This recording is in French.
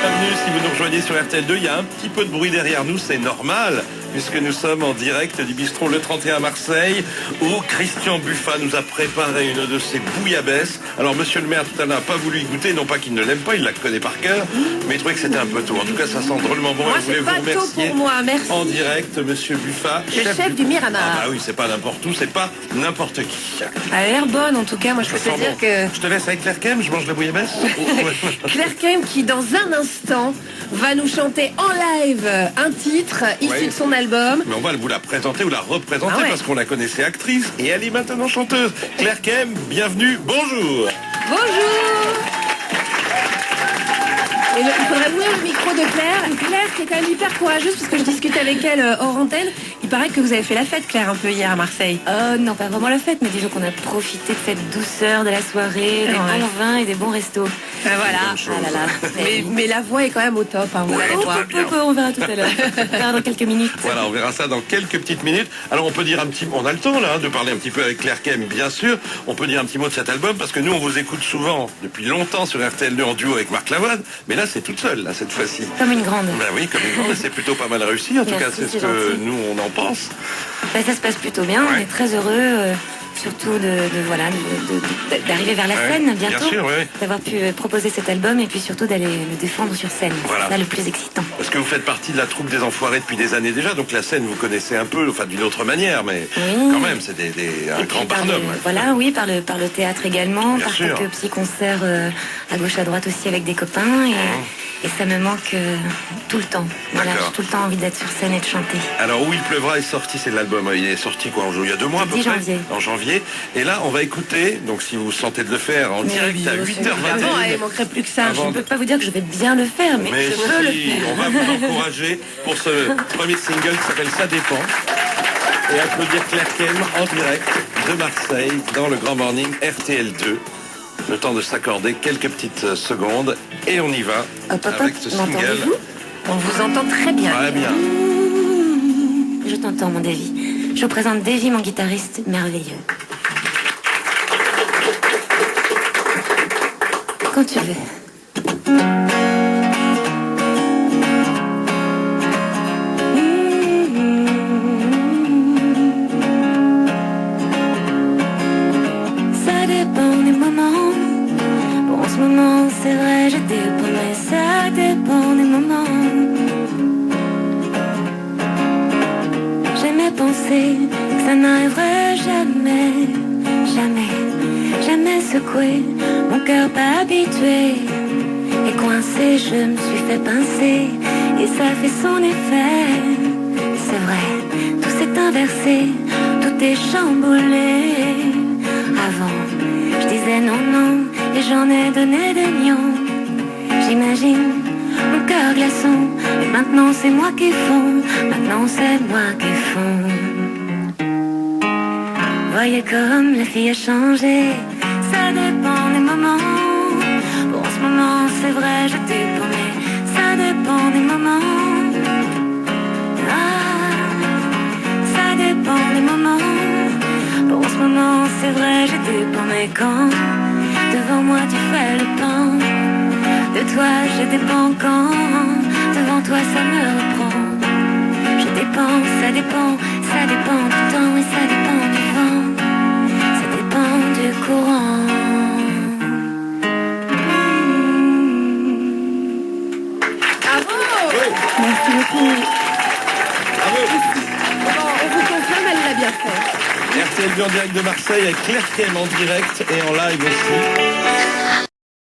Bienvenue si vous nous rejoignez sur RTL2. Il y a un petit peu de bruit derrière nous, c'est normal, puisque nous sommes en direct du bistrot Le 31 à Marseille, où Christian Buffa nous a préparé une de ses bouillabaisse. Alors, monsieur le maire, tout à l'heure, n'a pas voulu y goûter, non pas qu'il ne l'aime pas, il la connaît par cœur, mais il trouvait que c'était un peu tôt. En tout cas, ça sent drôlement bon. Moi, et je voulais c'est vous pas tôt remercier pour moi, merci. en direct, monsieur Buffa. Le chef du Miramar. Ah bah oui, c'est pas n'importe où, c'est pas n'importe qui. Elle a l'air bonne, en tout cas. Moi, je peux Ça te sent dire bon. que Je te laisse avec Claire Kem, je mange la bouillabaisse. Claire Kem, qui dans un instant va nous chanter en live un titre issu Oui. de son album. Mais on va vous la présenter ou la représenter Ah ouais. parce qu'on la connaissait actrice et elle est maintenant chanteuse. Claire Kem, bienvenue, bonjour. Bonjour. Et il faudrait ouvrir le micro de Claire. Claire qui est quand même hyper courageuse parce que je discutais avec elle hors antenne. Il paraît que vous avez fait la fête, Claire, un peu hier à Marseille. Non, pas vraiment la fête, mais disons qu'on a profité de cette douceur de la soirée, des Ouais. bons vins et des bons restos. Ben voilà. Bonne chose. Ah là là. Mais la voix est quand même au top, hein, vous allez voir. On verra tout à l'heure. On verra dans quelques minutes. Voilà, on verra ça dans quelques petites minutes. Alors on peut dire un petit mot, on a le temps là de parler un petit peu avec Claire Kem, bien sûr. On peut dire un petit mot de cet album parce que nous on vous écoute souvent depuis longtemps sur RTL2 en duo avec Marc Lavoine, mais là c'est toute seule là cette fois-ci. Comme une grande. Ben oui, comme une grande, et c'est plutôt pas mal réussi. En tout Merci, cas, c'est ce c'est que gentil. nous on en pense. Ça se passe plutôt bien. Ouais. On est très heureux, surtout d'arriver vers la Ouais, scène bien bientôt. sûr, oui. D'avoir pu proposer cet album et puis surtout d'aller le défendre sur scène. Voilà. C'est ça le plus excitant. Parce que vous faites partie de la troupe des Enfoirés depuis des années déjà, donc la scène vous connaissez un peu, enfin d'une autre manière, mais Oui. quand même c'est un Et puis grand par le- barnum. Voilà, oui, par le théâtre également, Bien par sûr. quelques petits concerts à gauche à droite aussi avec des copains et ça me manque tout le temps. Voilà, D'accord. j'ai tout le temps envie d'être sur scène et de chanter. Alors où il pleuvra est sorti, c'est l'album. Il est sorti quoi il y a 2 mois à peu 10 près janvier. En janvier. Et là on va écouter, donc si vous sentez de le faire en Mais direct oui, à bien 8h21. Avant, il manquerait plus que ça. Avant- Je ne peux pas vous dire que je vais bien le faire, mais, Mais je veux le si, faire. on va vous encourager pour ce premier single qui s'appelle Ça dépend. Et applaudir Claire Kem en direct de Marseille dans le Grand Morning RTL2. Le temps de s'accorder quelques petites secondes et on y va Hop, hop, avec hop, ce single. m'entendez-vous? On vous entend très bien. Très bien. Je t'entends, mon Davy. Je vous présente Davy, mon guitariste merveilleux. Quand tu veux. Ça dépend des moments. Bon, en ce moment, c'est vrai, je dépends, mais ça dépend des moments. J'aimais penser que ça n'arriverait jamais, jamais, jamais secoué, mon cœur pas habitué. Et coincé, je me suis fait pincer, et ça fait son effet. C'est vrai, tout s'est inversé, tout est chamboulé. Avant, je disais non, non, et j'en ai donné des nions. J'imagine mon cœur glaçon, et maintenant c'est moi qui fonds, maintenant c'est moi qui fonds. Voyez comme la fille a changé, ça dépend des moments. Bon, en ce moment c'est vrai, je dépends, mais ça dépend des moments. Ah, ça dépend des moments. Bon, en ce moment c'est vrai, je dépends, mais quand devant moi tu fais le pan, de toi je dépends quand devant toi ça me reprend. Je dépends, ça dépend, ça dépend du temps et ça dépend du vent, ça dépend du courant. Bravo. Merci beaucoup. Bravo. Bon, on vous confirme, elle l'a bien fait. RTL2 en direct de Marseille avec Claire Kem en direct et en live aussi.